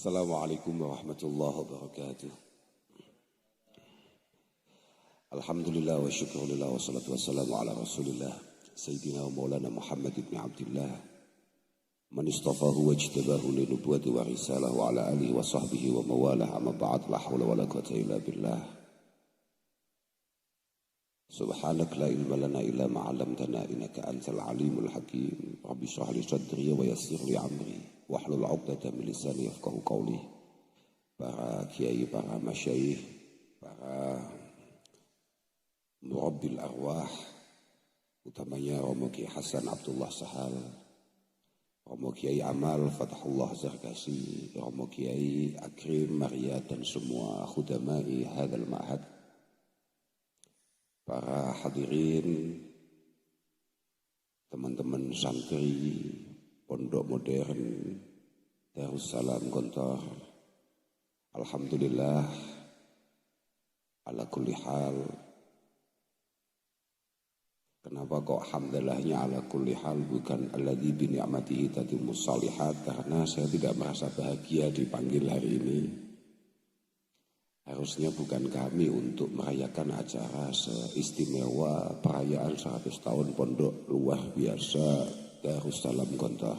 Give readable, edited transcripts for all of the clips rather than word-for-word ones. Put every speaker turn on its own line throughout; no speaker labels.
Assalamualaikum warahmatullahi wabarakatuh. Alhamdulillah wa syukurillah wa salatu wassalamu ala rasulillah Sayyidina wa maulana Muhammad ibn Abdillah man istafahu wa ijtabahu li nubuwati wa risalah wa ala alihi wa sahbihi wa mawalah amma ba'd la hawla wa la quwwata illa billah. Subhanak la ilma lana illa ma 'allamtana innaka antal alimul hakim. Rabbi shrah li sadri wa yassir li amri wahlul 'uqdatam min lisani yafqahu qawli. Para kiai, para masyayikh, para murabbil arwah, utamanya Romo Kiai Hasan Abdullah Sahal, Romo Kiai Amal Fathullah Zarkasi, Romo Kiai Akrim Maria dan semua khudamai hadzal ma'had. Para hadirin, teman-teman santri Pondok Modern Darussalam Gontor, alhamdulillah ala kulli hal. Kenapa kok alhamdulillahnya ala kulli hal bukan alladzi bi ni'matihi tatimmus shalihat? Karena saya tidak merasa bahagia dipanggil hari ini. Harusnya bukan kami untuk merayakan acara seistimewa perayaan 100 tahun pondok luar biasa Darussalam Gontor.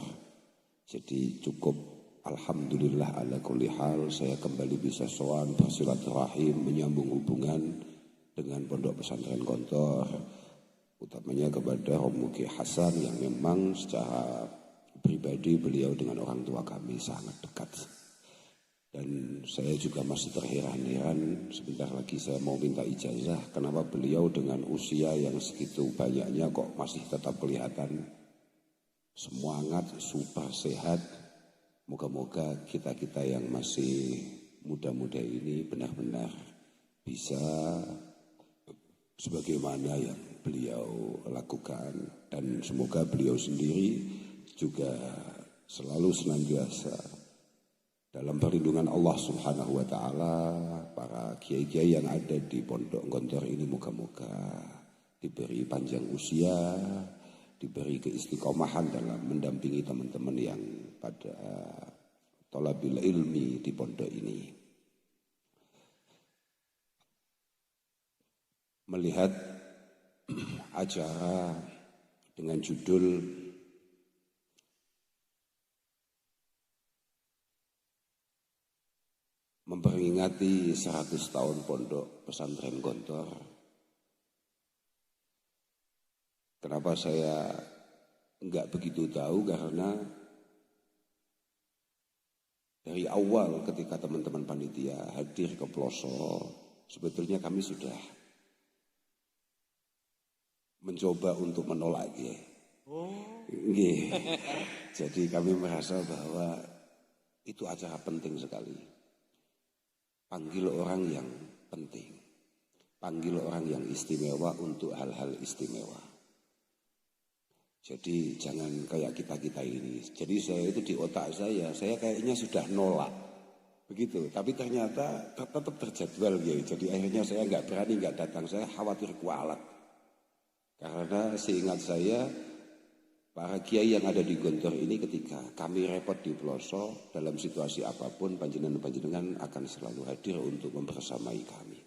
Jadi cukup alhamdulillah ala kulli hal saya kembali bisa sowan bersilaturahim, menyambung hubungan dengan pondok pesantren Gontor, utamanya kepada Romo Kiai Hasan yang memang secara pribadi beliau dengan orang tua kami sangat dekat. Dan saya juga masih terheran-heran, sebentar lagi saya mau minta ijazah, kenapa beliau dengan usia yang segitu banyaknya kok masih tetap kelihatan semangat, super sehat. Moga-moga kita-kita yang masih muda-muda ini benar-benar bisa sebagaimana yang beliau lakukan. Dan semoga beliau sendiri juga selalu senantiasa dalam perlindungan Allah Subhanahu wa ta'ala. Para kiai-kiai yang ada di Pondok Gontor ini moga-moga diberi panjang usia, diberi keistiqomahan dalam mendampingi teman-teman yang pada thalabil ilmi di pondok ini. Melihat acara dengan judul memperingati 100 tahun pondok pesantren Gontor, kenapa saya enggak begitu tahu? Karena dari awal ketika teman-teman panitia hadir ke pelosok, sebetulnya kami sudah mencoba untuk menolak ya. Jadi kami merasa bahwa itu acara penting sekali. Panggil orang yang penting, panggil orang yang istimewa untuk hal-hal istimewa. Jadi jangan kayak kita-kita ini. Jadi saya itu di otak saya kayaknya sudah nolak begitu, tapi ternyata tetap terjadwal gitu. Jadi akhirnya saya nggak berani, nggak datang. Saya khawatir kualat, karena seingat saya para kiai yang ada di Gontor ini ketika kami repot di pelosok dalam situasi apapun, panjenengan akan selalu hadir untuk membersamai kami.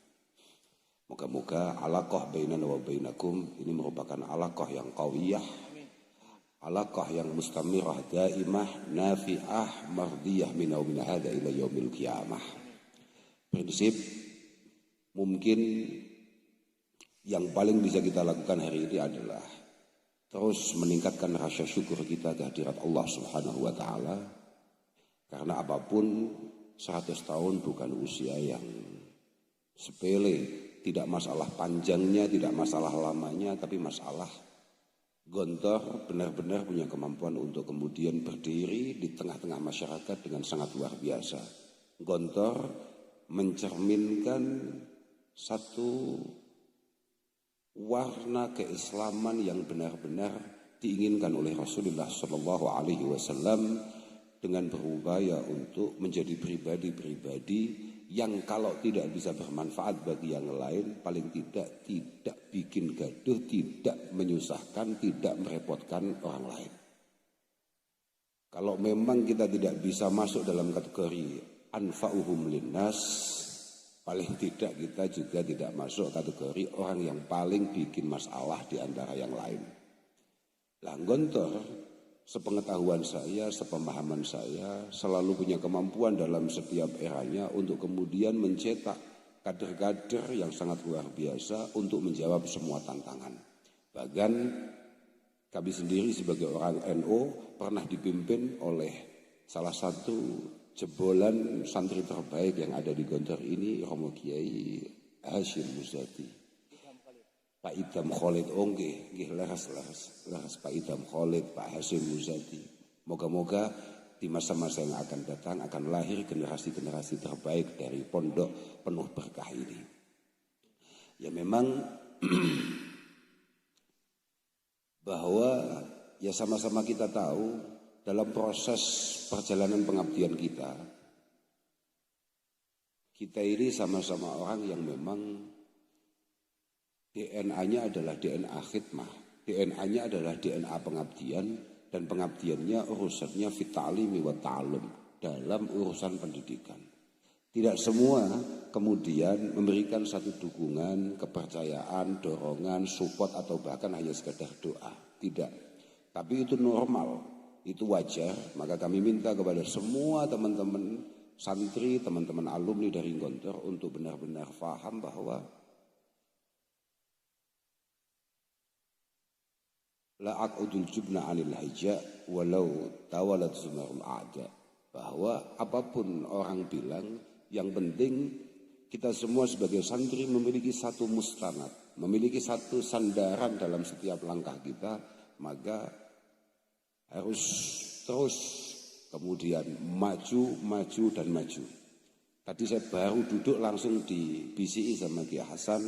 Moga-moga alaqah bainana wa bainakum ini merupakan alaqah yang qawiyah, alaqah yang mustamirah, daimah, nafi'ah, mardiyah min hadza ila yaumil qiyamah. Prinsip mungkin yang paling bisa kita lakukan hari ini adalah terus meningkatkan rasa syukur kita kehadirat Allah Subhanahu wa ta'ala. Karena apapun 100 tahun bukan usia yang sepele. Tidak masalah panjangnya, tidak masalah lamanya, tapi masalah Gontor benar-benar punya kemampuan untuk kemudian berdiri di tengah-tengah masyarakat dengan sangat luar biasa. Gontor mencerminkan satu warna keislaman yang benar-benar diinginkan oleh Rasulullah Shallallahu Alaihi Wasallam, dengan berupaya untuk menjadi pribadi-pribadi yang kalau tidak bisa bermanfaat bagi yang lain, paling tidak bikin gaduh, tidak menyusahkan, tidak merepotkan orang lain. Kalau memang kita tidak bisa masuk dalam kategori anfa'uhum linnas, paling tidak kita juga tidak masuk kategori orang yang paling bikin masalah di antara yang lain. Lah Gontor, sepengetahuan saya, sepemahaman saya, selalu punya kemampuan dalam setiap eranya untuk kemudian mencetak kader-kader yang sangat luar biasa untuk menjawab semua tantangan. Bahkan kami sendiri sebagai orang NU pernah dipimpin oleh salah satu jebolan santri terbaik yang ada di Gontor ini, Romo Kiai Hashim Muzadi. Pak Idam Khalid nggih leres Pak Idam Khalid, Pak Hashim Muzadi. Moga-moga di masa-masa yang akan datang akan lahir generasi-generasi terbaik dari pondok penuh berkah ini. Ya memang bahwa ya sama-sama kita tahu dalam proses perjalanan pengabdian kita ini sama-sama orang yang memang DNA-nya adalah DNA khidmah, DNA-nya adalah DNA pengabdian, dan pengabdiannya urusannya fit ta'limi wa ta'allum, dalam urusan pendidikan. Tidak semua kemudian memberikan satu dukungan, kepercayaan, dorongan, support atau bahkan hanya sekedar doa. Tidak. Tapi itu normal, itu wajar. Maka kami minta kepada semua teman-teman santri, teman-teman alumni dari Gontor untuk benar-benar paham bahwa la aqudul jubna 'anil hija walau tawalat sumarul a'da, bahwa apapun orang bilang, yang penting kita semua sebagai santri memiliki satu mustanad, memiliki satu sandaran dalam setiap langkah kita, maka harus terus kemudian maju dan maju. Tadi saya baru duduk langsung di BCI sama Kiai Hasan,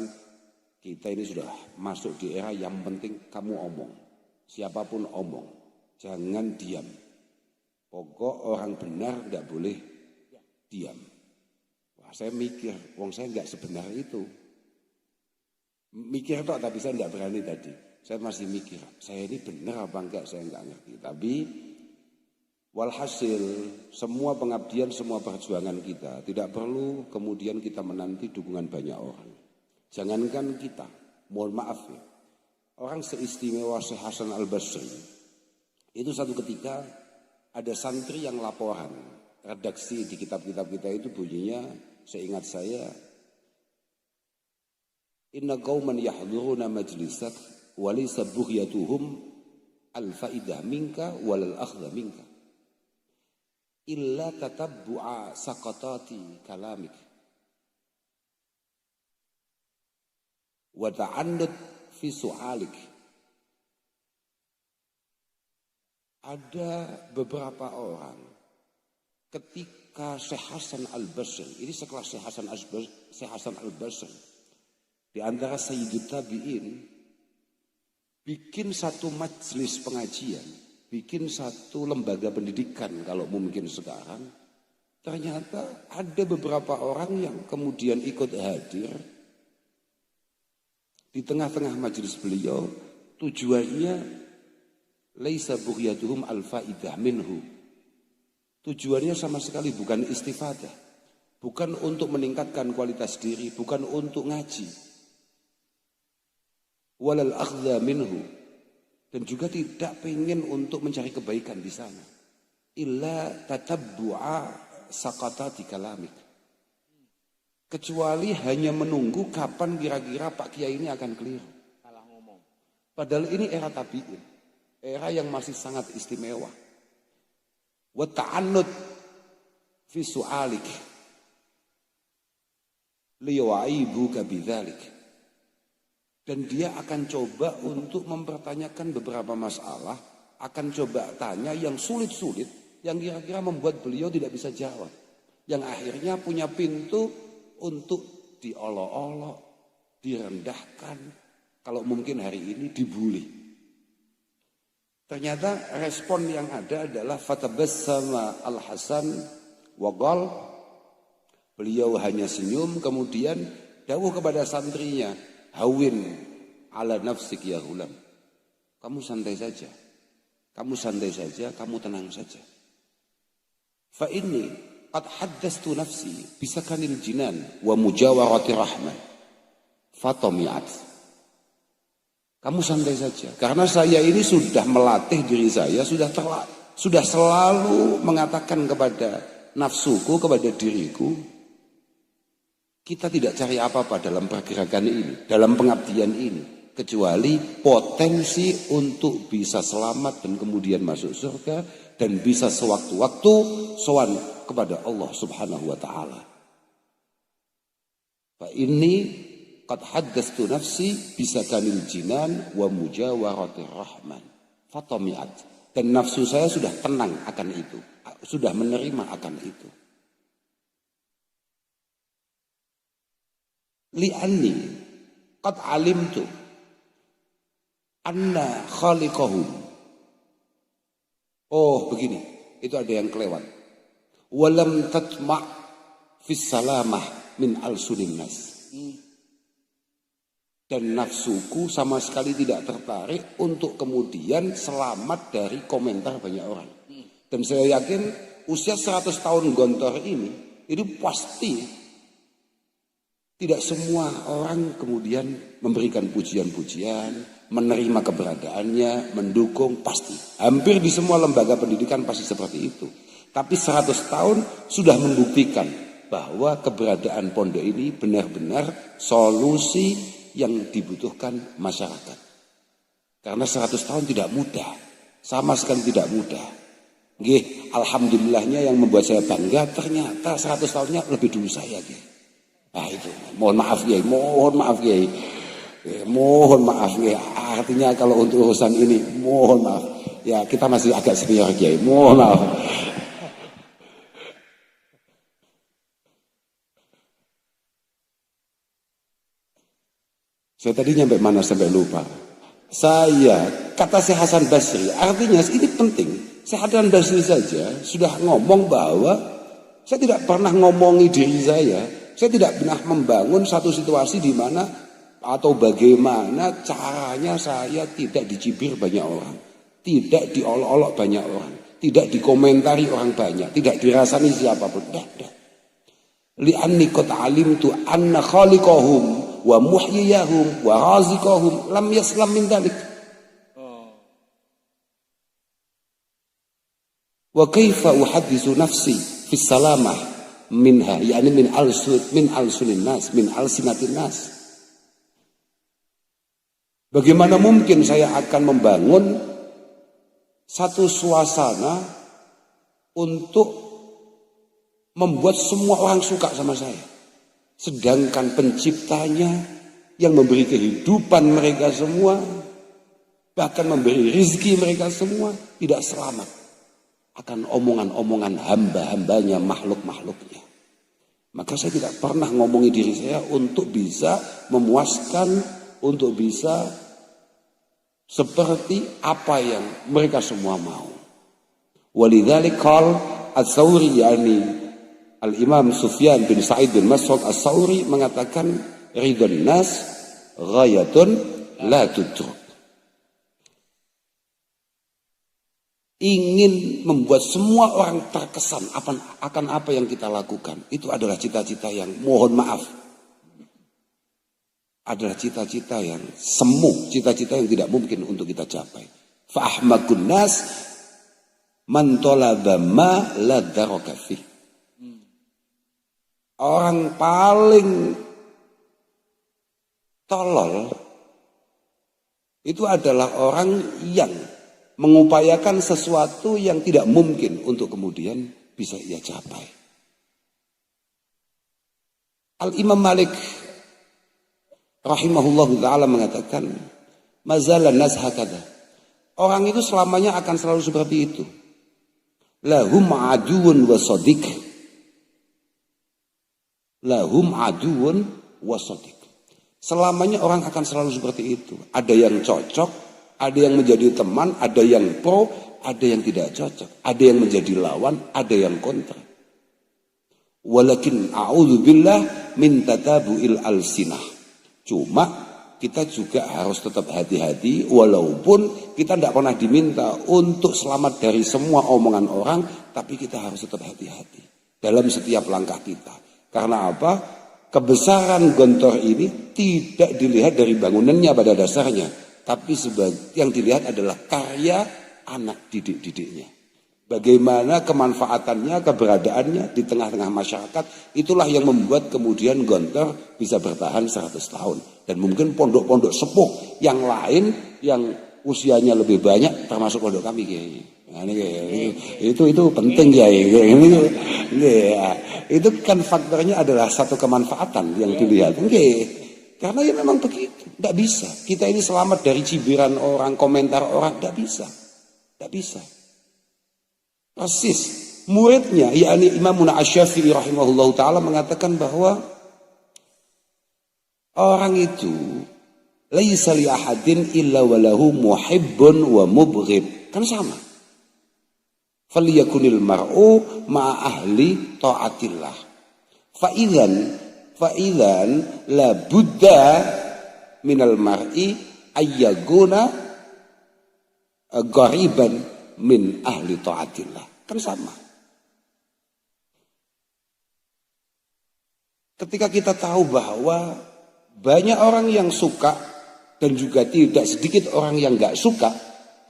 kita ini sudah masuk di era yang penting kamu omong. Siapapun omong, jangan diam. Pokok orang benar tidak boleh diam. Wah, saya mikir, wong saya nggak sebenar itu. Mikir tok, tapi saya tidak berani tadi. Saya masih mikir, saya ini benar apa enggak, saya enggak ngerti. Tapi walhasil, semua pengabdian, semua perjuangan kita tidak perlu kemudian kita menanti dukungan banyak orang. Jangankan kita, mohon maaf ya. Orang seistimewa Syekh Hasan Al-Basri, itu satu ketika ada santri yang laporan, redaksi di kitab-kitab kita itu bunyinya, seingat saya, inna qauman yahduruna majlisak walaysa bughyatuhum al-faidah minka walal akhdha minka illa tatabbu'a saqatati kalamik wa ta'annud fi su'alik. Ada beberapa orang ketika Syekh Hasan Al-Basri, ini sekelas Syekh Hasan Al-Basri, di antara Sayyidut Tabi'in, bikin satu majelis pengajian, bikin satu lembaga pendidikan kalau mungkin sekarang, ternyata ada beberapa orang yang kemudian ikut hadir di tengah-tengah majelis beliau. Tujuannya laisa bughyatuhum al-faidah minhu. Tujuannya sama sekali bukan istifadah, bukan untuk meningkatkan kualitas diri, bukan untuk ngaji. Walal akhdha minhu, dan juga tidak pengen untuk mencari kebaikan di sana. Illa tatabbu'a saqatati kalamik, kecuali hanya menunggu kapan kira-kira Pak Kiai ini akan keliru. Salah ngomong. Padahal ini era tabi'in, era yang masih sangat istimewa. Wa ta'annud fi su'alik liyu'ibuka bidzalik. Dan dia akan coba untuk mempertanyakan beberapa masalah, akan coba tanya yang sulit-sulit, yang kira-kira membuat beliau tidak bisa jawab, yang akhirnya punya pintu untuk diolok-olok, direndahkan, kalau mungkin hari ini dibully. Ternyata respon yang ada adalah fatabassama Al-Hasan wa qala, beliau hanya senyum, kemudian dawuh kepada santrinya, hawin ala nafsik ya ghulam, kamu santai saja, kamu tenang saja. Fa inni qad haddastu nafsi bisakanil jinan wa mujawarati rahman. Fatami'at. Kamu santai saja. Karena saya ini sudah melatih diri saya, sudah selalu mengatakan kepada nafsuku, kepada diriku, kita tidak cari apa-apa dalam pergerakan ini, dalam pengabdian ini, kecuali potensi untuk bisa selamat dan kemudian masuk surga dan bisa sewaktu-waktu sowan kepada Allah Subhanahu wa taala. Fa ini qad haddastu nafsi bisakanil jinan wa mujawarati rahman. Fatami'at. Dan nafsu saya sudah tenang akan itu, sudah menerima akan itu. Li'anni qad alimtu anna khaliqahum. Oh begini, itu ada yang kelewat. Walam tatma' fis salamah min al-sunin nas. Dan nafsuku sama sekali tidak tertarik untuk kemudian selamat dari komentar banyak orang. Dan saya yakin usia 100 tahun Gontor ini, itu pasti tidak semua orang kemudian memberikan pujian-pujian, menerima keberadaannya, mendukung, pasti. Hampir di semua lembaga pendidikan pasti seperti itu. Tapi 100 tahun sudah membuktikan bahwa keberadaan pondok ini benar-benar solusi yang dibutuhkan masyarakat. Karena 100 tahun tidak mudah, sama sekali tidak mudah. Nggih, alhamdulillahnya yang membuat saya bangga ternyata 100 tahunnya lebih dulu saya. Nah itu, mohon maaf Kiai, mohon maaf Kiai. Mohon maaf Kiai. Artinya kalau untuk urusan ini mohon maaf. Ya, kita masih agak senior Kiai. Mohon maaf. Saya tadi nyampe mana sampai lupa. Kata Syekh Hasan Basri, artinya ini penting. Syekh Hasan Basri saja sudah ngomong bahwa saya tidak pernah ngomongi diri saya tidak pernah membangun satu situasi di mana atau bagaimana caranya saya tidak dicibir banyak orang, tidak diolok-olok banyak orang, tidak dikomentari orang banyak, tidak dirasani siapapun. Tidak. Li'anni qad alimtu anna khaliqahum wa muhyiyahum wa raziqahum lam yaslam min dzalik. Wa kaifa uhadditsu nafsi fi salamah minha, yakni min al-sunin nas, min al-sinatin nas. Bagaimana mungkin saya akan membangun satu suasana untuk membuat semua orang suka sama saya, sedangkan penciptanya yang memberi kehidupan mereka semua, bahkan memberi rizki mereka semua, tidak selamat akan omongan-omongan hamba-hambanya, makhluk-makhluknya. Maka saya tidak pernah ngomongi diri saya untuk bisa memuaskan, untuk bisa seperti apa yang mereka semua mau. Walidzalik qala Ats-Tsauri, yakni Al-Imam Sufyan bin Sa'id bin Mas'ud Ats-Tsauri mengatakan ridwan nas ghayatun la tudrak. Ingin membuat semua orang terkesan akan apa yang kita lakukan, itu adalah cita-cita yang mohon maaf, adalah cita-cita yang semu, cita-cita yang tidak mungkin untuk kita capai. Fa ahmakun nas man talaba ma la daraka fi. Orang paling tolol itu adalah orang yang mengupayakan sesuatu yang tidak mungkin untuk kemudian bisa ia capai. Al-Imam Malik rahimahullahu ta'ala mengatakan, mazalan nas hakada. Orang itu selamanya akan selalu seperti itu. Lahum aduun wa sadiq. Lahum aduun wa sadiq. Selamanya orang akan selalu seperti itu. Ada yang cocok, ada yang menjadi teman, ada yang pro, ada yang tidak cocok, ada yang menjadi lawan, ada yang kontra. Walakin a'udzubillah min tatabu'il alsinah. Cuma kita juga harus tetap hati-hati, walaupun kita tidak pernah diminta untuk selamat dari semua omongan orang, tapi kita harus tetap hati-hati dalam setiap langkah kita. Karena apa? Kebesaran Gontor ini tidak dilihat dari bangunannya pada dasarnya, tapi yang dilihat adalah karya anak didik-didiknya. Bagaimana kemanfaatannya, keberadaannya di tengah-tengah masyarakat, itulah yang membuat kemudian Gontor bisa bertahan 100 tahun. Dan mungkin pondok-pondok sepuh yang lain yang usianya lebih banyak, termasuk pondok kami kayaknya. Nah, itu penting ya. Itu kan faktornya adalah satu kemanfaatan yang dilihat. Karena ya memang begitu, tidak bisa. Kita ini selamat dari cibiran orang, komentar orang, tidak bisa. Tidak bisa. Persis muridnya, yakni Imam Asy-Syafi'i rahimahullahu taala mengatakan bahwa orang itu laisa li ahadin illa walahu muhibbun wa mubghid. Kan sama. Falyakunil mar'u ma'a ahli ta'atillah. Fa'idzan la budda minal mar'i ayyaguna ghariban min ahli ta'atillah. Kan sama. Ketika kita tahu bahwa banyak orang yang suka dan juga tidak sedikit orang yang gak suka,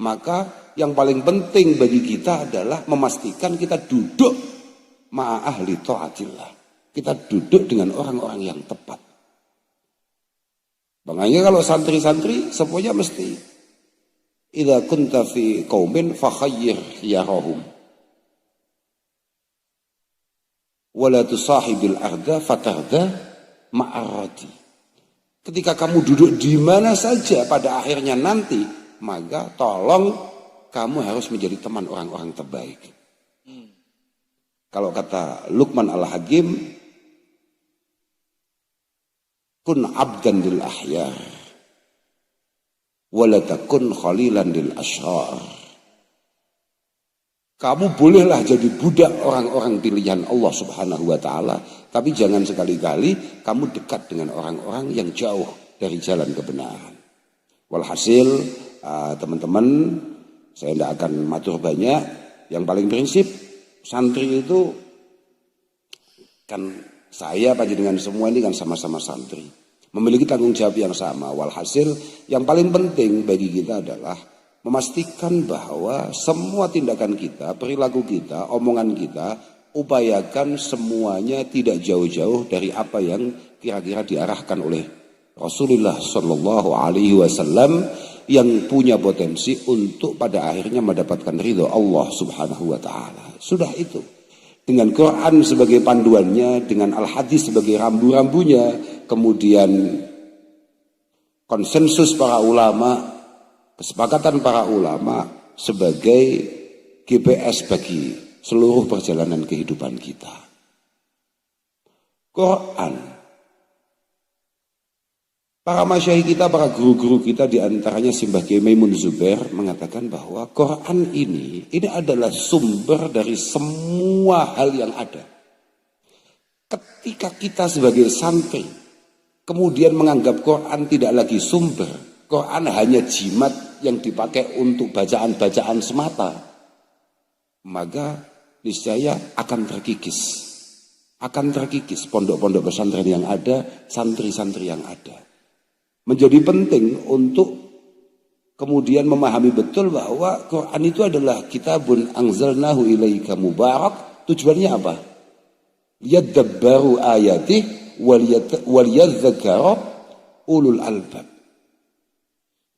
maka yang paling penting bagi kita adalah memastikan kita duduk ma'a ahli ta'atillah. Kita duduk dengan orang-orang yang tepat. Makanya kalau santri-santri semuanya mesti idza kunta fi qaumin fakhayyir khiyarahum wala tusahibil arda fatarda ma'arati. Ketika kamu duduk di mana saja pada akhirnya nanti, maka tolong kamu harus menjadi teman orang-orang terbaik. Kalau kata Luqman Al-Hakim, kun abdan lil ahyar wala takun khalilan lil asyrar. Kamu bolehlah jadi budak orang-orang pilihan Allah Subhanahu wa taala, tapi jangan sekali-kali kamu dekat dengan orang-orang yang jauh dari jalan kebenaran. Walhasil teman-teman, saya tidak akan matur banyak. Yang paling prinsip, santri itu kan saya panjenengan semua ini kan sama-sama santri, memiliki tanggung jawab yang sama. Walhasil yang paling penting bagi kita adalah memastikan bahwa semua tindakan kita, perilaku kita, omongan kita, upayakan semuanya tidak jauh-jauh dari apa yang kira-kira diarahkan oleh Rasulullah Shallallahu Alaihi Wasallam yang punya potensi untuk pada akhirnya mendapatkan ridho Allah Subhanahu Wa Taala. Sudah itu. Dengan Quran sebagai panduannya, dengan Al-Hadis sebagai rambu-rambunya, kemudian konsensus para ulama, kesepakatan para ulama sebagai GPS bagi seluruh perjalanan kehidupan kita. Quran. Para masyayikh kita, para guru-guru kita, diantaranya Simbah Kiai Maimun Zubair mengatakan bahwa Quran ini adalah sumber dari semua hal yang ada. Ketika kita sebagai santri kemudian menganggap Quran tidak lagi sumber, Quran hanya jimat yang dipakai untuk bacaan-bacaan semata, maka niscaya akan terkikis. Akan terkikis pondok-pondok pesantren yang ada, santri-santri yang ada. Menjadi penting untuk kemudian memahami betul bahwa Quran itu adalah kitabun anzalnahu ilaika mubarak. Tujuannya apa? Liyadabbaru ayatih waliyadzakara ulul albab.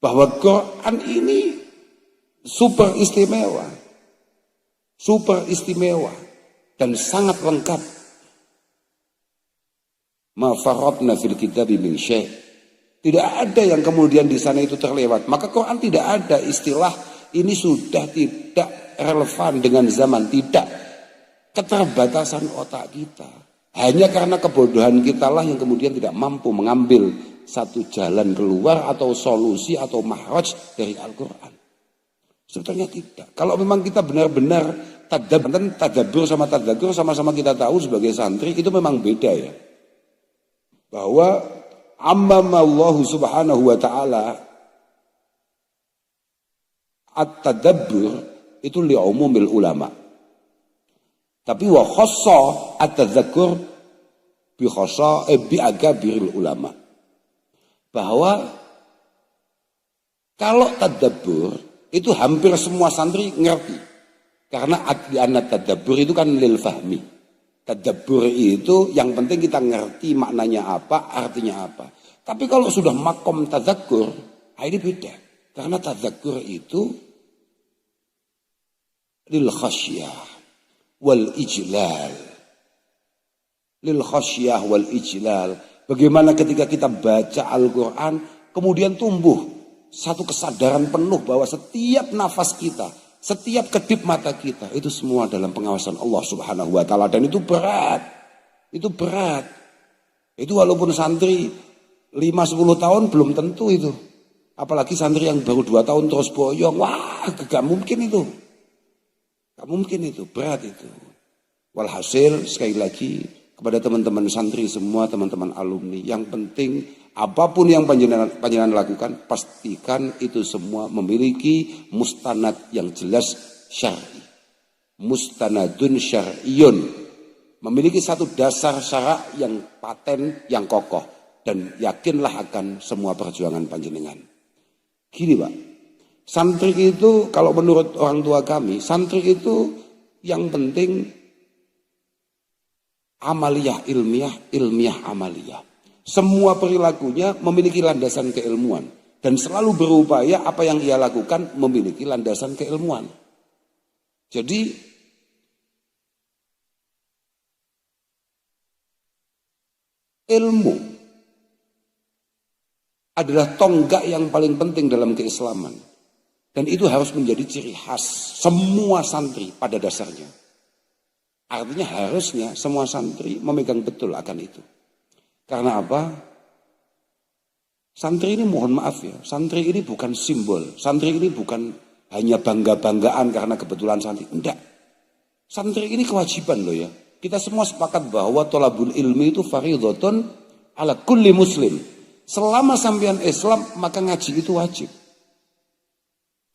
Bahwa Quran ini super istimewa dan sangat lengkap. Ma farratna fil kitabi min syai'. Tidak ada yang kemudian di sana itu terlewat. Maka Quran tidak ada istilah ini sudah tidak relevan dengan zaman. Tidak. Keterbatasan otak kita. Hanya karena kebodohan kita lah yang kemudian tidak mampu mengambil satu jalan keluar atau solusi atau mahraj dari Al-Quran. Sebetulnya tidak. Kalau memang kita benar-benar tadabbur sama tadzakur sama-sama kita tahu sebagai santri itu memang beda ya. Bahwa ammamallahu subhanahu wa ta'ala at-tadabbur itu li umumil ulama. Tapi wa khassa at-tadzakur bi agabiril ulama. Bahwa kalau tadabbur itu hampir semua santri ngerti. Karena adliana tadabbur itu kan lil fahmi. Tadabbur itu yang penting kita ngerti maknanya apa, artinya apa. Tapi kalau sudah makom tadzakur, ini beda. Karena tadzakur itu lil khasyah wal ijlal. Lil khasyah wal ijlal. Bagaimana ketika kita baca Al-Quran, kemudian tumbuh satu kesadaran penuh bahwa setiap nafas kita, setiap kedip mata kita, itu semua dalam pengawasan Allah subhanahu wa ta'ala. Dan itu berat. Itu berat. Itu walaupun santri 5-10 tahun belum tentu itu. Apalagi santri yang baru 2 tahun terus boyong. Wah, gak mungkin itu. Gak mungkin itu, berat itu. Walhasil sekali lagi kepada teman-teman santri semua, teman-teman alumni, yang penting apapun yang panjenengan lakukan, pastikan itu semua memiliki mustanad yang jelas syar'i. Mustanadun syar'iyun. Memiliki satu dasar syarak yang paten, yang kokoh. Dan yakinlah akan semua perjuangan panjenengan. Gini Pak, santri itu kalau menurut orang tua kami, santri itu yang penting amaliyah ilmiah, ilmiah amaliyah. Semua perilakunya memiliki landasan keilmuan. Dan selalu berupaya apa yang ia lakukan memiliki landasan keilmuan. Jadi ilmu adalah tonggak yang paling penting dalam keislaman. Dan itu harus menjadi ciri khas semua santri pada dasarnya. Artinya harusnya semua santri memegang betul akan itu. Karena apa? Santri ini mohon maaf ya, santri ini bukan simbol. Santri ini bukan hanya bangga-banggaan karena kebetulan santri. Enggak. Santri ini kewajiban loh ya. Kita semua sepakat bahwa thalabul ilmi itu fardhatun ala kulli muslim. Selama sampean Islam maka ngaji itu wajib.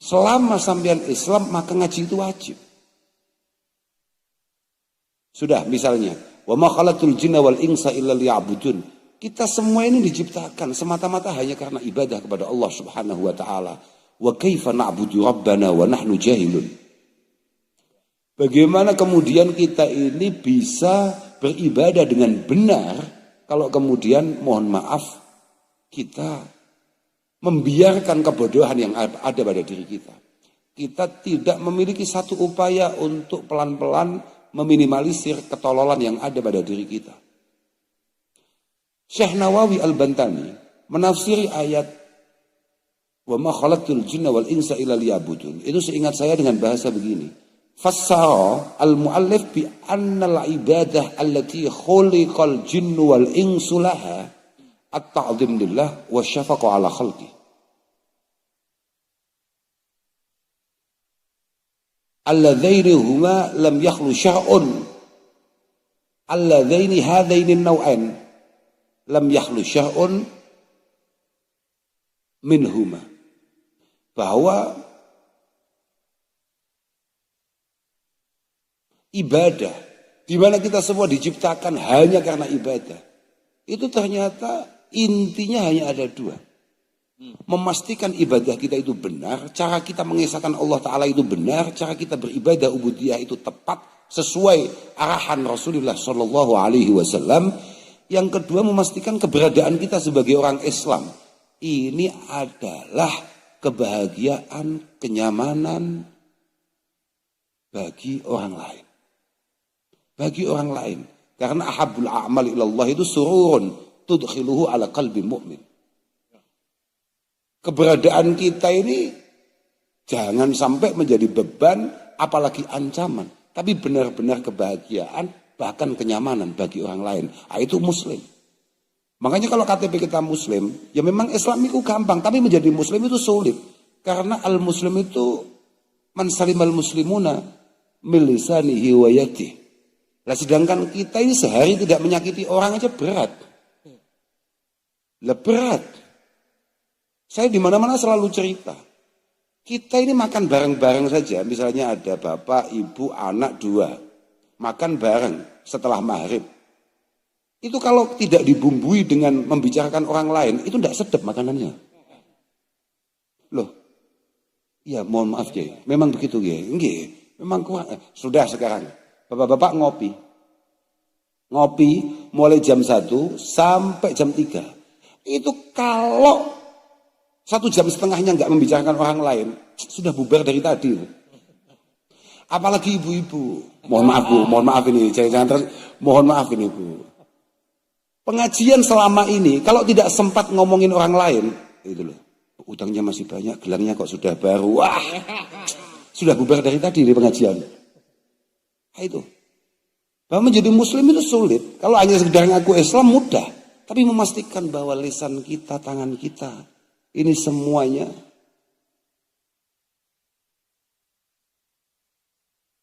Selama sampean Islam maka ngaji itu wajib. Sudah misalnya, wa ma khalaqtul jinna wal insa illa liya'budun. Kita semua ini diciptakan semata-mata hanya karena ibadah kepada Allah Subhanahu wa taala. Wa kaifa na'budu rabbana wa nahnu jahilun. Bagaimana kemudian kita ini bisa beribadah dengan benar kalau kemudian mohon maaf kita membiarkan kebodohan yang ada pada diri kita. Kita tidak memiliki satu upaya untuk pelan-pelan meminimalisir ketololan yang ada pada diri kita. Syekh Nawawi Al-Bantani menafsiri ayat wa ma khalaqtul jinna wal insa illa liya'budun. Itu seingat saya dengan bahasa begini. Fassara al-muallif bi anna al-ibadah allati khuliqal jinnu wal insu laha at-ta'zim lillah wa syafaqah ala khalqi. Alladzaini huma lam yakhlu syar'un. Alladzaini hadaini an-naw'ain lam yakhlu syar'un minhuma. Bahwa ibadah di mana kita semua diciptakan hanya karena ibadah. Itu ternyata intinya hanya ada 2. Memastikan ibadah kita itu benar, cara kita mengesahkan Allah Ta'ala itu benar, cara kita beribadah ubudiyah itu tepat, sesuai arahan Rasulullah Sallallahu Alaihi Wasallam. Yang kedua, memastikan keberadaan kita sebagai orang Islam. Ini adalah kebahagiaan, kenyamanan bagi orang lain. Bagi orang lain. Karena ahabul a'mal ilallah itu sururun tudkhiluhu ala qalbi mu'min. Keberadaan kita ini jangan sampai menjadi beban, apalagi ancaman. Tapi benar-benar kebahagiaan, bahkan kenyamanan bagi orang lain. Itu muslim. Makanya kalau KTP kita muslim, ya memang Islam itu gampang. Tapi menjadi muslim itu sulit. Karena al-muslim itu man salimal muslimuna min lisanihi wa yadihi. Nah sedangkan kita ini sehari tidak menyakiti orang aja berat. Lah berat. Saya di mana-mana selalu cerita. Kita ini makan bareng-bareng saja. Misalnya ada bapak, ibu, anak 2. Makan bareng setelah maghrib. Itu kalau tidak dibumbui dengan membicarakan orang lain, itu tidak sedap makanannya. Loh, ya mohon maaf ya, memang begitu ya. Enggak, memang kurang. Sudah sekarang, bapak-bapak ngopi. Ngopi mulai jam 1 sampai jam 3. Itu kalau 1 jam setengahnya nggak membicarakan orang lain, sudah bubar dari tadi. Apalagi ibu-ibu. Mohon maaf Bu, mohon maaf ini, jangan terus, mohon maaf ini Bu. Pengajian selama ini, kalau tidak sempat ngomongin orang lain, itu loh, utangnya masih banyak, gelangnya kok sudah baru, wah, sudah bubar dari tadi di pengajian. Nah, itu. Bahwa menjadi muslim itu sulit. Kalau hanya sekedar ngaku Islam mudah. Tapi memastikan bahwa lisan kita, tangan kita, ini semuanya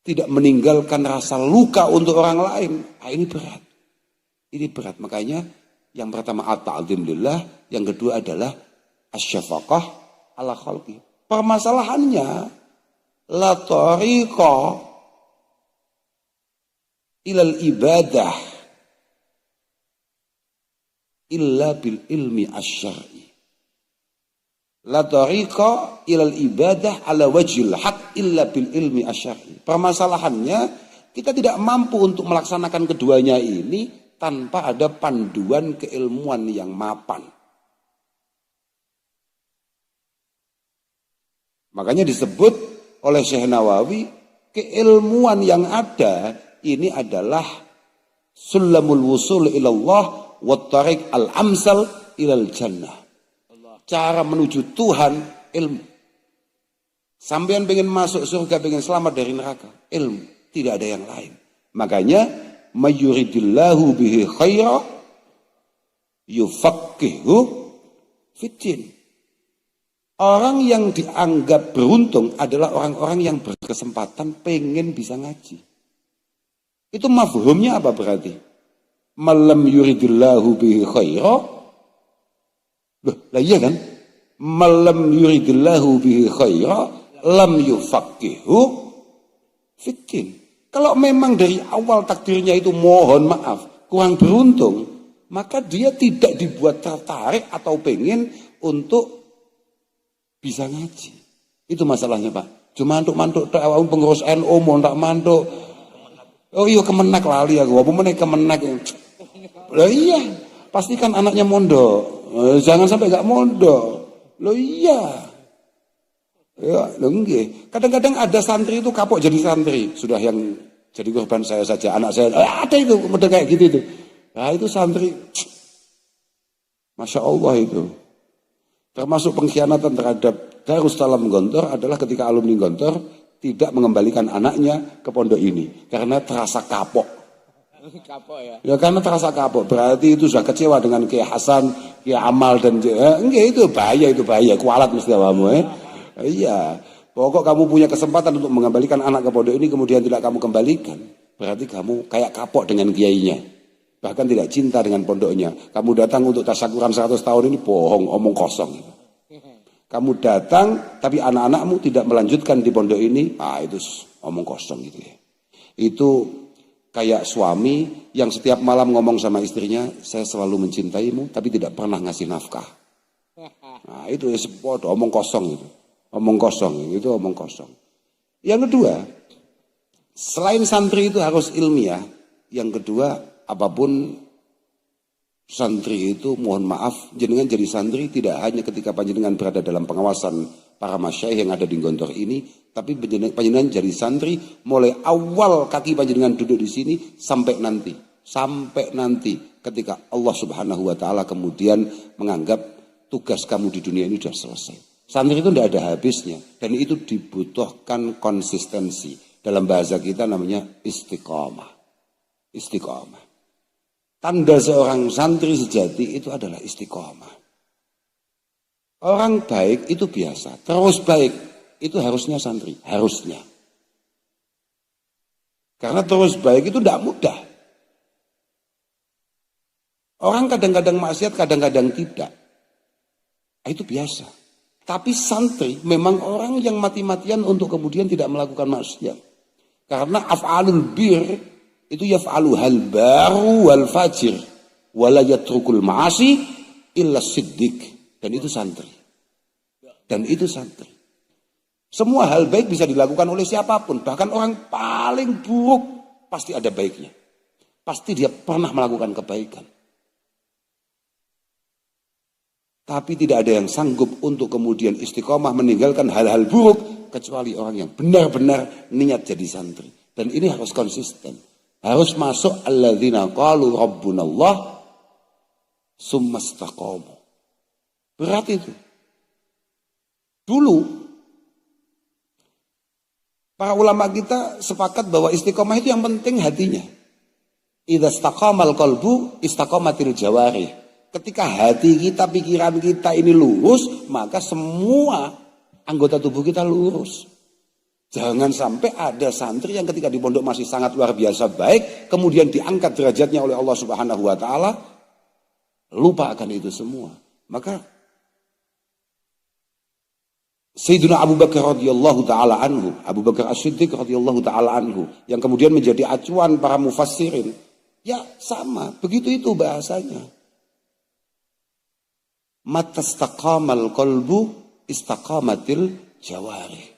tidak meninggalkan rasa luka untuk orang lain. Nah, ini berat. Ini berat. Makanya yang pertama at-ta'zim lillah, yang kedua adalah asyafaqah ala khalqi. Permasalahannya la tariqa ilal ibadah illa bil ilmi asyari. La tariqa ilal ibadah ala wajhil haq illa bil ilmi asyari. Permasalahannya kita tidak mampu untuk melaksanakan keduanya ini tanpa ada panduan keilmuan yang mapan. Makanya disebut oleh Syekh Nawawi, keilmuan yang ada ini adalah sulamul wusul ilallah wa tariq al-amsal ilal jannah. Cara menuju Tuhan, ilmu. Sampean pengen masuk surga, pengen selamat dari neraka, ilmu. Tidak ada yang lain. Makanya mayuridillahu bihi khaira yufaqihu fiddin. Orang yang dianggap beruntung adalah orang-orang yang berkesempatan pengen bisa ngaji. Itu mafhumnya apa berarti? Malam yuridillahu bihi khaira. Lah iya kan? Malam yuridillahu bihi khaira lam yufaqihu fiddin. Kalau memang dari awal takdirnya itu mohon maaf, kurang beruntung, maka dia tidak dibuat tertarik atau pengen untuk bisa ngaji. Itu masalahnya Pak. Cuma mantuk-mantuk pengurus NU mau tak mantuk. Oh iya kemenak lali aku, apa meneh kemenak. Lah iya, pastikan anaknya mondok. Jangan sampai gak mondok. Loh iya. Ya, nggih. Kadang-kadang ada santri itu kapok jadi santri, sudah yang jadi korban saya saja, anak saya ada itu model kayak gitu itu. Nah, itu santri. Masya Allah itu. Termasuk pengkhianatan terhadap Darussalam Gontor adalah ketika alumni Gontor tidak mengembalikan anaknya ke pondok ini karena terasa kapok. Kapok ya. Ya karena terasa kapok. Berarti itu sudah kecewa dengan Kiai Hasan, Kiai Amal dan enggak, itu bahaya, kualat mesti kamu Iya, pokok kamu punya kesempatan untuk mengembalikan anak ke pondok ini kemudian tidak kamu kembalikan, berarti kamu kayak kapok dengan kiainya, bahkan tidak cinta dengan pondoknya. Kamu datang untuk tasyakuran 100 tahun ini bohong, omong kosong. Kamu datang tapi anak-anakmu tidak melanjutkan di pondok ini, itu omong kosong gitu ya. Itu kayak suami yang setiap malam ngomong sama istrinya, saya selalu mencintaimu tapi tidak pernah ngasih nafkah. Nah itu ya omong kosong itu. Omong kosong, itu omong kosong. Yang kedua, selain santri itu harus ilmiah. Yang kedua, apapun santri itu, mohon maaf, jenengan jadi santri tidak hanya ketika panjenengan berada dalam pengawasan para masyayikh yang ada di Gontor ini, tapi panjenengan jadi santri mulai awal kaki panjenengan duduk di sini sampai nanti ketika Allah Subhanahu wa taala kemudian menganggap tugas kamu di dunia ini sudah selesai. Santri itu tidak ada habisnya dan itu dibutuhkan konsistensi. Dalam bahasa kita namanya istiqomah. Istiqomah. Tanda seorang santri sejati itu adalah istiqomah. Orang baik itu biasa, terus baik itu harusnya santri, harusnya. Karena terus baik itu tidak mudah. Orang kadang-kadang maksiat, kadang-kadang tidak. Itu biasa. Tapi santri memang orang yang mati-matian untuk kemudian tidak melakukan maksiat. Karena af'alul bir itu yaf'alu hal baru wal fajir. Wala yatrukul ma'asi illa siddiq. Dan itu santri. Dan itu santri. Semua hal baik bisa dilakukan oleh siapapun. Bahkan orang paling buruk pasti ada baiknya. Pasti dia pernah melakukan kebaikan. Tapi tidak ada yang sanggup untuk kemudian istiqomah meninggalkan hal-hal buruk. Kecuali orang yang benar-benar niat jadi santri. Dan ini harus konsisten. Harus masuk alladzina qalu rabbunallah summa istaqamu. Berat itu. Dulu para ulama kita sepakat bahwa istiqomah itu yang penting hatinya. Idza istaqamal qalbu istaqamatil jawarih. Ketika hati kita, pikiran kita ini lurus, maka semua anggota tubuh kita lurus. Jangan sampai ada santri yang ketika di pondok masih sangat luar biasa baik, kemudian diangkat derajatnya oleh Allah Subhanahu wa taala, lupa akan itu semua. Maka Sayyidina Abu Bakar radhiyallahu taala anhu, Abu Bakar As-Siddiq radhiyallahu taala anhu, yang kemudian menjadi acuan para mufassirin, ya sama, begitu itu bahasanya. Matastaqamal qalbu istaqamatil jawarih.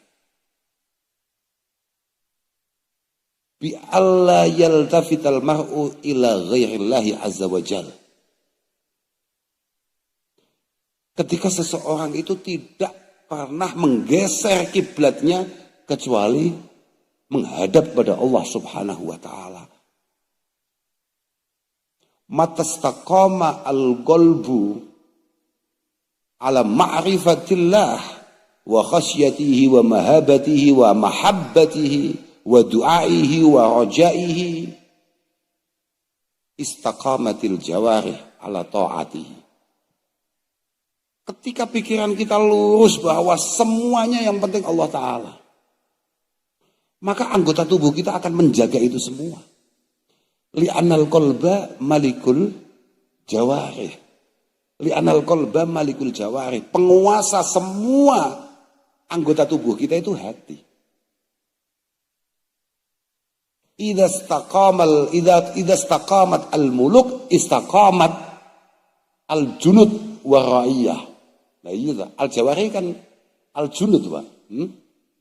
Bi alla yaltafital mar'u ila ghairillahi azza wa jal. Ketika seseorang itu tidak pernah menggeser kiblatnya kecuali menghadap pada Allah Subhanahu wa taala. Matastaqama al-qalbu ala ma'rifatillah wa khasyatihi wa mahabatihi wa mahabbatihi wa du'aihi wa rajaihi istaqamatil jawarih ala ta'atihi. Ketika pikiran kita lurus bahwa semuanya yang penting Allah Ta'ala, maka anggota tubuh kita akan menjaga itu semua. Li'anal qalba malikul jawarih. Li'anal qalba malikul jawari. Penguasa semua anggota tubuh kita itu hati. Idza istaqamat al-muluk istaqamat al-junud wa ra'iyah. Nah iya, al-jawari kan al-junud, Pak.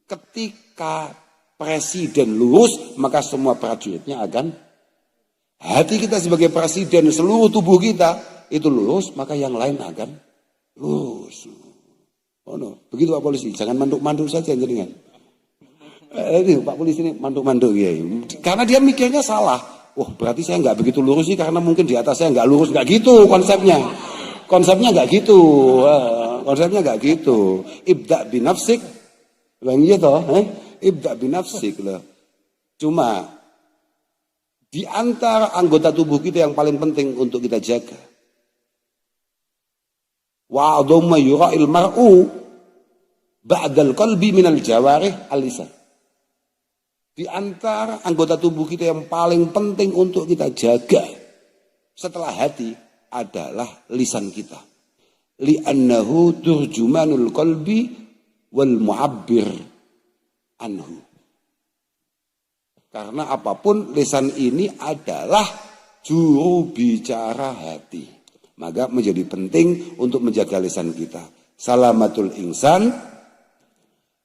Ketika presiden lurus, maka semua prajuritnya akan, hati kita sebagai presiden, seluruh tubuh kita itu lurus, maka yang lain akan lurus. Oh no, begitu Pak Polisi, jangan manduk-manduk saja jenengan. Ini Pak Polisi ini manduk-manduk ya. Karena dia mikirnya salah. Wah, berarti saya nggak begitu lurus sih karena mungkin di atas saya nggak lurus, nggak gitu konsepnya. Konsepnya nggak gitu. Konsepnya nggak gitu. Ibda binafsik, bang gitu, Ibda binafsik loh. Cuma di antara anggota tubuh kita yang paling penting untuk kita jaga. Wa adhamma yura'il mar'u ba'dal qalbi minal jawarih al-lisan. Di antara anggota tubuh kita yang paling penting untuk kita jaga setelah hati adalah lisan kita. Li'annahu turjumanul qalbi wal mu'abbir anhu. Karena apapun lisan ini adalah juru bicara hati. Maka menjadi penting untuk menjaga lisan kita. Salamatul insan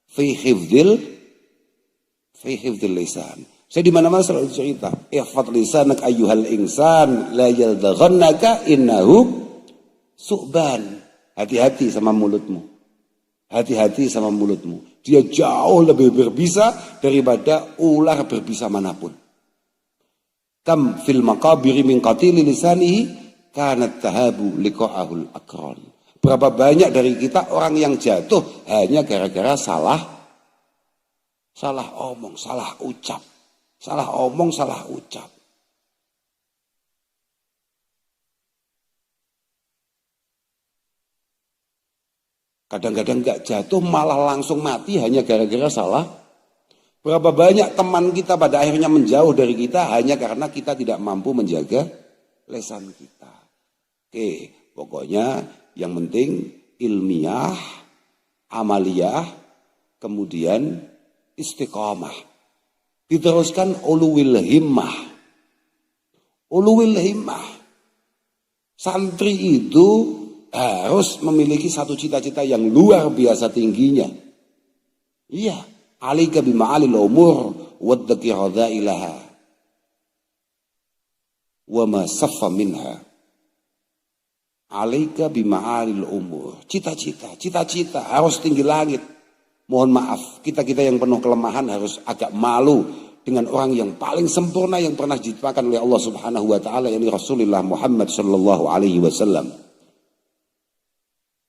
fi hifdzil lisan. Saya di mana-mana selalu cerita, ihfadz lisanak ayyuhal insan la yaldaghannaka innahu su'ban. Hati-hati sama mulutmu. Hati-hati sama mulutmu. Dia jauh lebih berbisa daripada ular berbisa manapun. Kam fil maqabiri min qatili lisanihi kanat tahabu liqa'ahul akran. Berapa banyak dari kita orang yang jatuh hanya gara-gara salah omong, salah ucap. Salah omong, salah ucap. Kadang-kadang gak jatuh malah langsung mati hanya gara-gara salah. Berapa banyak teman kita pada akhirnya menjauh dari kita hanya karena kita tidak mampu menjaga lisan kita. Oke, pokoknya yang penting ilmiah, amaliyah, kemudian istiqomah. Diteruskan uluwil himmah. Uluwil himmah. Santri itu harus memiliki satu cita-cita yang luar biasa tingginya. Iya, alika bima'alil umur waddaki radha'ilaha wa ma saffa minha. Alika bima'alil umur. Cita-cita harus tinggi langit. Mohon maaf, kita-kita yang penuh kelemahan harus agak malu dengan orang yang paling sempurna yang pernah diciptakan oleh Allah Subhanahu wa taala, yakni Rasulullah Muhammad sallallahu alaihi wasallam.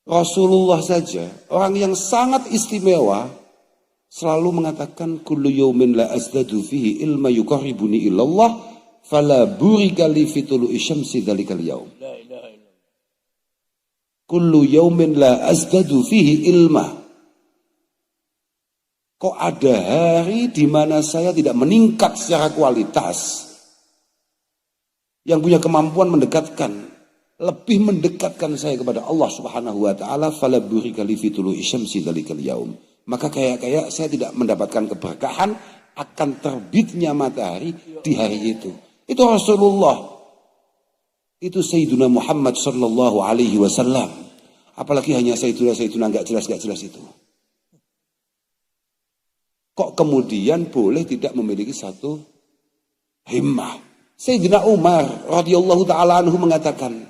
Rasulullah saja, orang yang sangat istimewa, selalu mengatakan kullu yaumin la azdadu fihi ilma yuqarribuni ilallah fala burika li fitulu isyamsi dzalikal yaum. Kullu yaumin la azdadu fihi ilma. Kok ada hari di mana saya tidak meningkat secara kualitas, yang punya kemampuan lebih mendekatkan saya kepada Allah Subhanahu wa taala, fala burika li fitulu isyamsi dzalikal yaum. Maka kayak saya tidak mendapatkan keberkahan akan terbitnya matahari di hari itu. Itu Rasulullah. Itu Sayyiduna Muhammad sallallahu alaihi wasallam. Apalagi hanya Sayyiduna enggak jelas itu. Kok kemudian boleh tidak memiliki satu himmah? Sayyidina Umar radhiyallahu taala anhu mengatakan,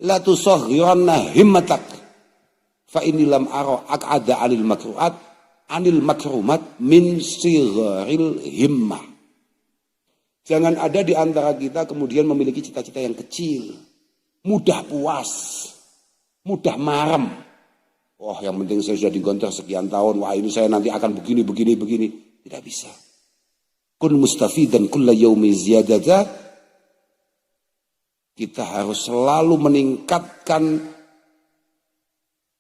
la tusaghiranna himmatak fa inni lam ara aq'ada 'anil makrumat min sigharil himmah. Jangan ada di antara kita kemudian memiliki cita-cita yang kecil, mudah puas, mudah marem. Oh, yang penting saya sudah digontor sekian tahun, wah ini saya nanti akan begini. Tidak bisa. Kun mustafidan kulla yaumi ziyadata. Kita harus selalu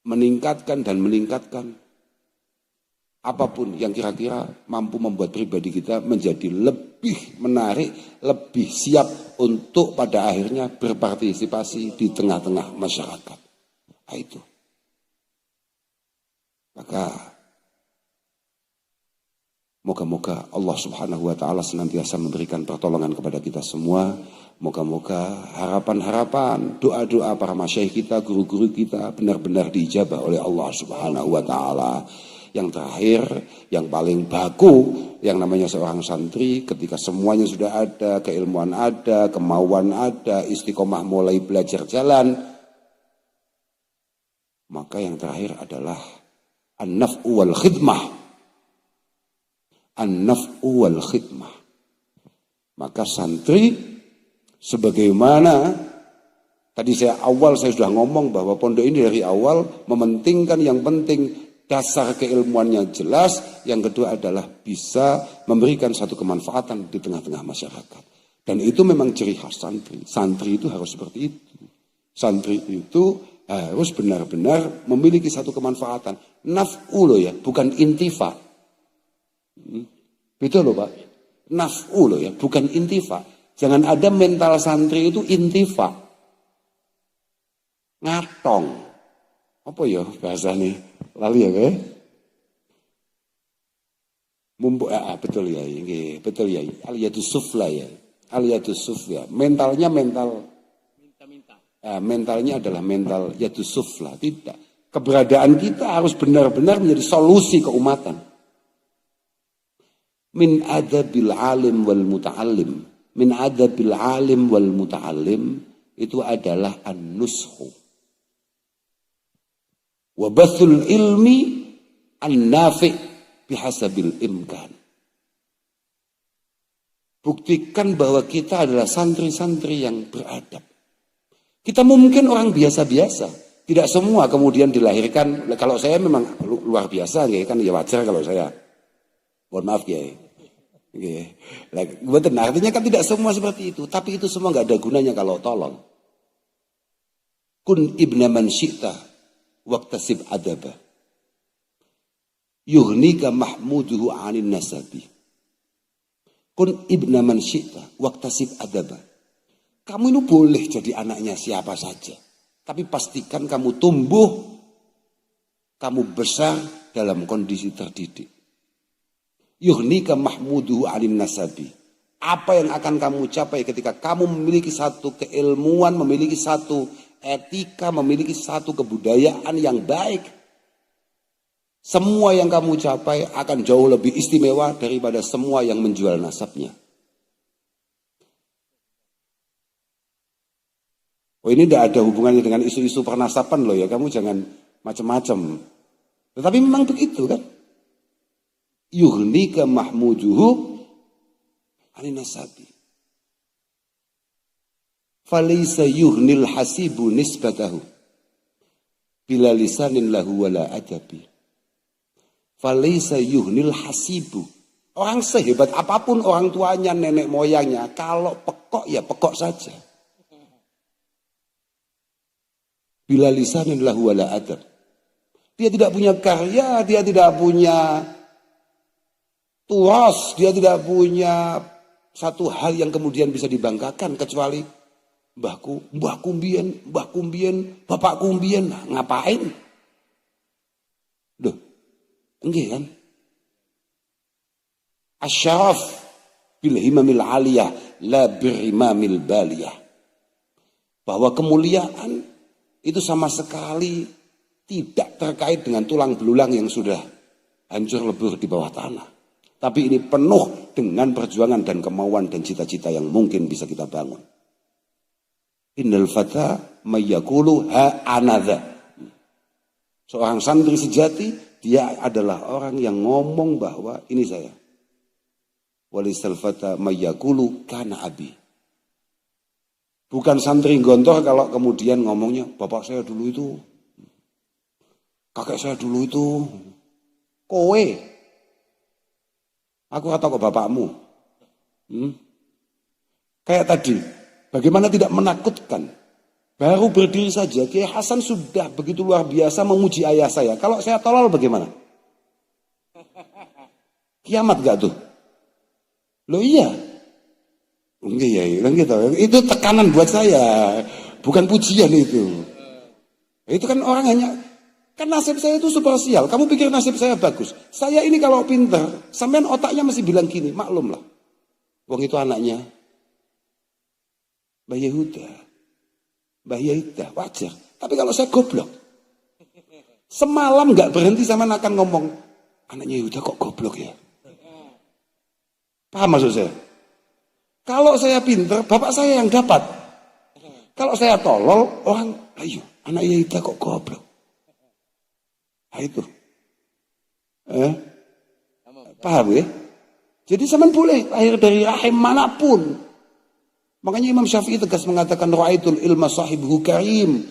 meningkatkan apapun yang kira-kira mampu membuat pribadi kita menjadi lebih menarik, lebih siap untuk pada akhirnya berpartisipasi di tengah-tengah masyarakat. Nah, itu. Maka moga-moga Allah Subhanahu wa taala senantiasa memberikan pertolongan kepada kita semua. Moga-moga harapan-harapan, doa-doa para masyayikh kita, guru-guru kita benar-benar diijabah oleh Allah Subhanahu wa taala. Yang terakhir, yang paling baku, yang namanya seorang santri, ketika semuanya sudah ada, keilmuan ada, kemauan ada, istiqomah mulai belajar jalan, maka yang terakhir adalah an-naf'u wal khidmah. An-naf'u wal khidmah. Maka santri, sebagaimana tadi saya sudah ngomong bahwa pondok ini dari awal mementingkan yang penting dasar keilmuannya jelas, yang kedua adalah bisa memberikan satu kemanfaatan di tengah-tengah masyarakat. Dan itu memang ciri khas santri. Santri itu harus seperti itu. Santri itu harus benar-benar memiliki satu kemanfaatan. Naf'u loh ya, bukan intifa. Betul loh Pak. Naf'u loh ya, bukan intifa. Jangan ada mental santri itu intifa. Ngatong. Apa ya bahasanya? Lali ya kayak? Betul ya, betul ya. Aliyadus sufla ya. Aliyadus sufla. Mentalnya mentalnya adalah mental yadus sufla. Tidak. Keberadaan kita harus benar-benar menjadi solusi keumatan. Min adabil alim wal muta'allim. Min adabil alim wal muta'allim itu adalah an-nushu. Wa bathul ilmi an-nafi' bihasabil imkan. Buktikan bahwa kita adalah santri-santri yang beradab. Kita mungkin orang biasa-biasa. Tidak semua kemudian dilahirkan. Kalau saya memang luar biasa, ya kan ya wajar kalau saya. Mohon maaf ya. Betul, artinya kan tidak semua seperti itu. Tapi itu semua nggak ada gunanya kalau tolong. Kun ibna man syi'ta waqtasib adaba. Yughnika mahmuduhu anin nasabi. Kun ibna man syi'ta waqtasib adaba. Kamu ini boleh jadi anaknya siapa saja. Tapi pastikan kamu tumbuh, kamu besar dalam kondisi terdidik. Yuhnika mahmuduhu anin nasabi. Apa yang akan kamu capai ketika kamu memiliki satu keilmuan, memiliki satu etika, memiliki satu kebudayaan yang baik. Semua yang kamu capai akan jauh lebih istimewa daripada semua yang menjual nasabnya. Oh, ini tidak ada hubungannya dengan isu-isu pernasaban loh ya, kamu jangan macam-macam. Tetapi memang begitu kan. Yuhnika mahmuduhu anin nasabi. Falaysa yuhnil hasibu nisbatahu bila lisanin lahu wala adabi. Falaysa yuhnil hasibu. Orang sehebat apapun orang tuanya, nenek moyangnya, kalau pekok ya pekok saja. Bila lisanin lahu wala adab. Dia tidak punya karya, dia tidak punya tuas, dia tidak punya satu hal yang kemudian bisa dibanggakan kecuali mbah kumbien, bapak kumbien, ngapain? Duh, enggak kan? Asyaraf bil himamil aliyah la birimamil baliyah. Bahwa kemuliaan itu sama sekali tidak terkait dengan tulang belulang yang sudah hancur lebur di bawah tanah. Tapi ini penuh dengan perjuangan dan kemauan dan cita-cita yang mungkin bisa kita bangun. Innal fata mayyakulu ha anadha. Seorang santri sejati, dia adalah orang yang ngomong bahwa ini saya. Walisal fata mayyakulu kana abi. Bukan santri gontor kalau kemudian ngomongnya, bapak saya dulu itu, kakek saya dulu itu, kowe. Aku kata ke bapakmu. Kayak tadi, bagaimana tidak menakutkan. Baru berdiri saja, Kiai Hasan sudah begitu luar biasa memuji ayah saya. Kalau saya tolol bagaimana? Kiamat gak tuh? Loh iya. Enggak ya, gitu. Itu tekanan buat saya, bukan pujian itu. Itu kan orang hanya, kan nasib saya itu spesial. Kamu pikir nasib saya bagus? Saya ini kalau pintar, sampean otaknya masih bilang gini, maklum lah. Wong itu anaknya Mbah Yehuda, Mbah Yehuda, wajar. Tapi kalau saya goblok, semalam nggak berhenti sama akan ngomong, anaknya Yehuda kok goblok ya? Paham maksud saya? Kalau saya pinter, bapak saya yang dapat. Kalau saya tolol, orang, ayo, anak Yehuda kok goblok. Nah itu. Paham ya? Jadi zaman boleh lahir dari rahim manapun. Makanya Imam Syafi'i tegas mengatakan ra'aitul ilma sahibuhu karim.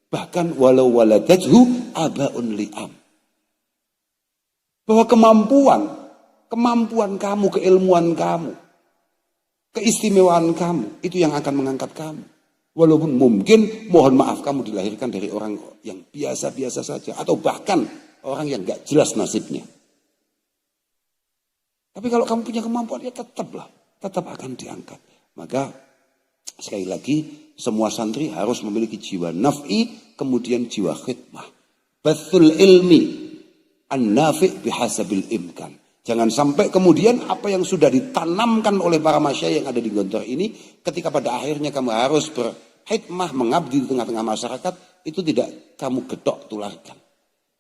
Bahkan walau waladathu abaun li'am. Bahwa kemampuan kamu, keilmuan kamu, keistimewaan kamu, itu yang akan mengangkat kamu. Walaupun mungkin, mohon maaf, kamu dilahirkan dari orang yang biasa-biasa saja. Atau bahkan orang yang gak jelas nasibnya. Tapi kalau kamu punya kemampuan, ya tetap akan diangkat. Maka sekali lagi, semua santri harus memiliki jiwa naf'i, kemudian jiwa khidmah. Bathul ilmi, an-nafi' bihasabil imkan. Jangan sampai kemudian apa yang sudah ditanamkan oleh para masyayikh yang ada di Gontor ini, ketika pada akhirnya kamu harus berkhidmah, mengabdi di tengah-tengah masyarakat, itu tidak kamu gedok tularkan.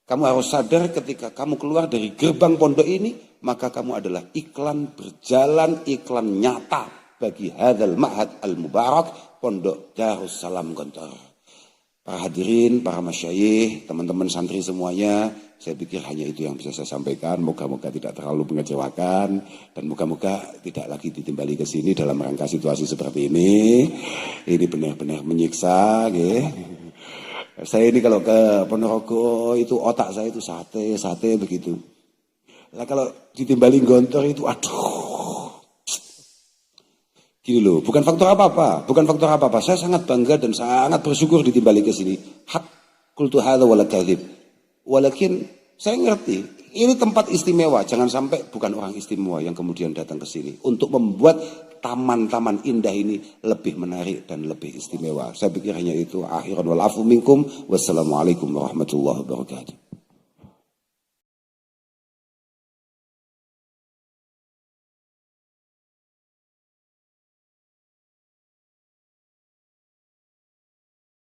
Kamu harus sadar ketika kamu keluar dari gerbang pondok ini, maka kamu adalah iklan berjalan, iklan nyata bagi hadzal ma'had al-mubarak, Pondok Darussalam Gontor. Para hadirin, para masyayikh, teman-teman santri semuanya, saya pikir hanya itu yang bisa saya sampaikan. Moga-moga tidak terlalu mengecewakan dan moga-moga tidak lagi ditimbali ke sini dalam rangka situasi seperti ini. Ini benar-benar menyiksa, ya. Saya ini kalau ke Ponorogo itu otak saya itu sate begitu. Nah kalau ditimbali Gontor itu aduh. Gini loh, bukan faktor apa-apa. Saya sangat bangga dan sangat bersyukur ditimbali ke sini. Hak qultu hadza wala kadzib. Walakin saya ngerti, Ini tempat istimewa, jangan sampai bukan orang istimewa yang kemudian datang ke sini. Untuk membuat taman-taman indah ini lebih menarik dan lebih istimewa. Saya pikir hanya itu. Akhiran wal afu minkum. Wassalamualaikum warahmatullahi wabarakatuh.